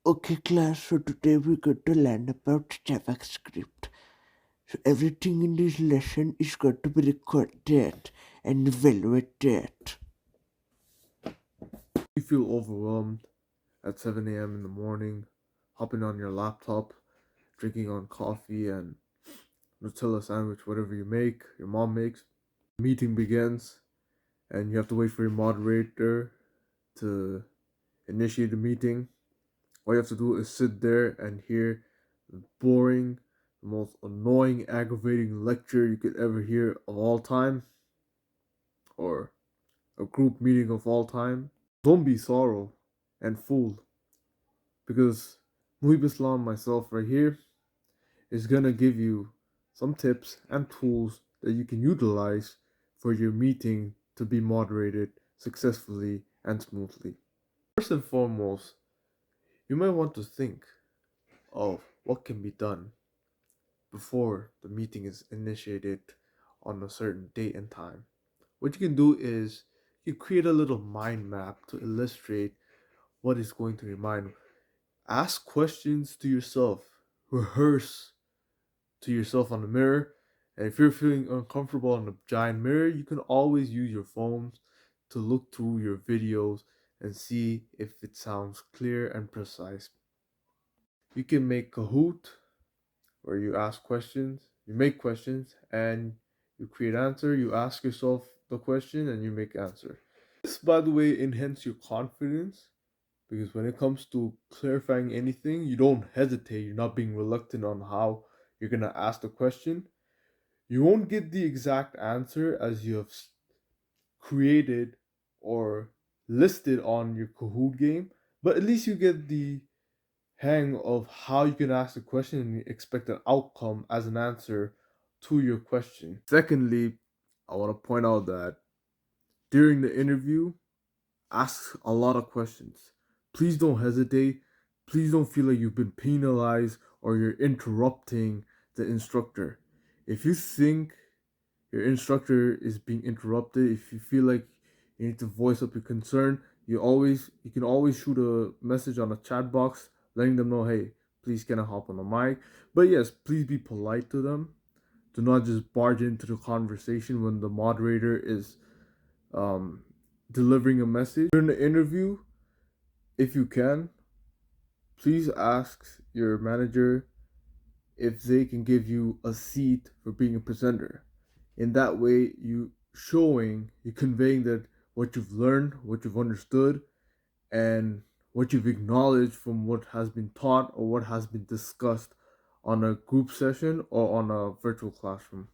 Okay, class, so today we're going to learn about JavaScript. So everything in this lesson is going to be recorded and evaluated. You feel overwhelmed at 7 a.m. in the morning, hopping on your laptop, drinking on coffee and Nutella sandwich, whatever your mom makes. Meeting begins, and you have to wait for your moderator to initiate the meeting. All you have to do is sit there and hear the boring, the most annoying, aggravating lecture you could ever hear of all time, or a group meeting of all time. Don't be sorrow and fool, because Muhib Islam, myself, right here, is gonna give you some tips and tools that you can utilize for your meeting to be moderated successfully and smoothly. First and foremost, you might want to think of what can be done before the meeting is initiated on a certain date and time. What you can do is you create a little mind map to illustrate what is going to remind. Ask questions to yourself. Rehearse to yourself on the mirror. And if you're feeling uncomfortable on the giant mirror, you can always use your phones to look through your videos and see if it sounds clear and precise. You can make Kahoot, where you ask questions, you make questions, and you create answer. You ask yourself the question and you make answer. This, by the way, enhance your confidence because when it comes to clarifying anything, you don't hesitate. You're not being reluctant on how you're gonna ask the question. You won't get the exact answer as you have created or listed on your Kahoot game, but at least you get the hang of how you can ask the question and expect an outcome as an answer to your question. Secondly, I want to point out that during the interview, ask a lot of questions. Please don't hesitate. Please don't feel like you've been penalized or you're interrupting the instructor. If you think your instructor is being interrupted, if you feel like you need to voice up your concern, you can always shoot a message on a chat box letting them know, hey, please can I hop on the mic? But yes, please be polite to them. Do not just barge into the conversation when the moderator is um, delivering a message. During the interview, if you can, please ask your manager if they can give you a seat for being a presenter. In that way, you're conveying that what you've learned, what you've understood, and what you've acknowledged from what has been taught or what has been discussed on a group session or on a virtual classroom.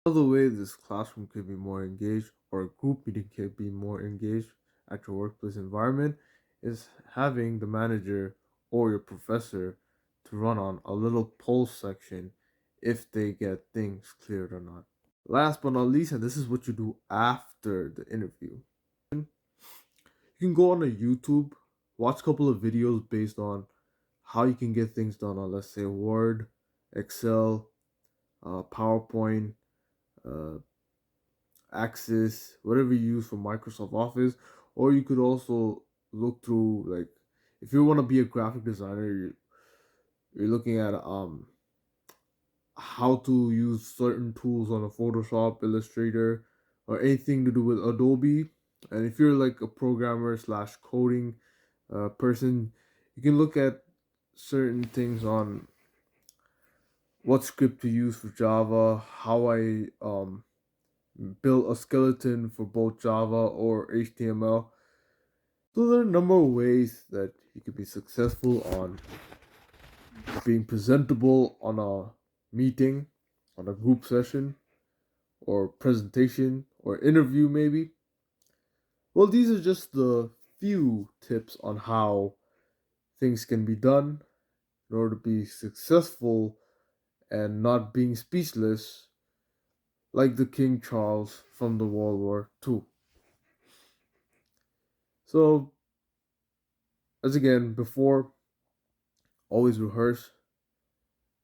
Another way this classroom could be more engaged or a group meeting could be more engaged at your workplace environment is having the manager or your professor to run on a little poll section if they get things cleared or not. Last but not least, and this is what you do after the interview. You can go on a YouTube, watch a couple of videos based on how you can get things done on, let's say, Word, Excel, PowerPoint, uh, Access, whatever you use for Microsoft Office, or you could also look through like if you want to be a graphic designer, you're looking at how to use certain tools on a Photoshop, Illustrator, or anything to do with Adobe. And if you're like a programmer slash coding person, you can look at certain things on what script to use for Java, how I build a skeleton for both Java or HTML. So there are a number of ways that you could be successful on being presentable on a meeting, on a group session, or presentation, or interview, maybe. Well, these are just the few tips on how things can be done in order to be successful and not being speechless like the King Charles from the World War II. So, as again, before, always rehearse,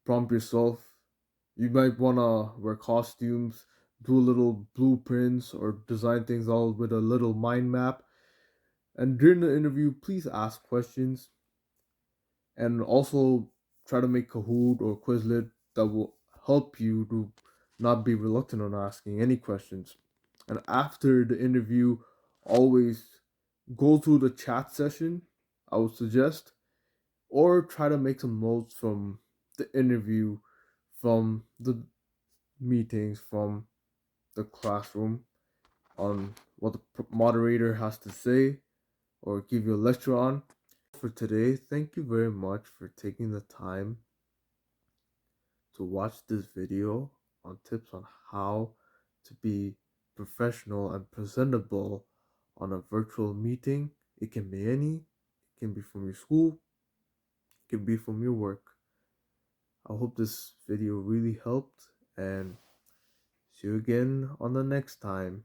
prompt yourself. You might want to wear costumes, do little blueprints, or design things all with a little mind map. And during the interview, please ask questions. and also try to make Kahoot or Quizlet that will help you to not be reluctant on asking any questions. And after the interview, always go through the chat session, I would suggest, or try to make some notes from the interview, from the meetings, from the classroom on what the moderator has to say or give you a lecture on. For today, thank you very much for taking the time to watch this video on tips on how to be professional and presentable on a virtual meeting. It can be it can be from your school, it can be from your work. I hope this video really helped and see you again on the next time.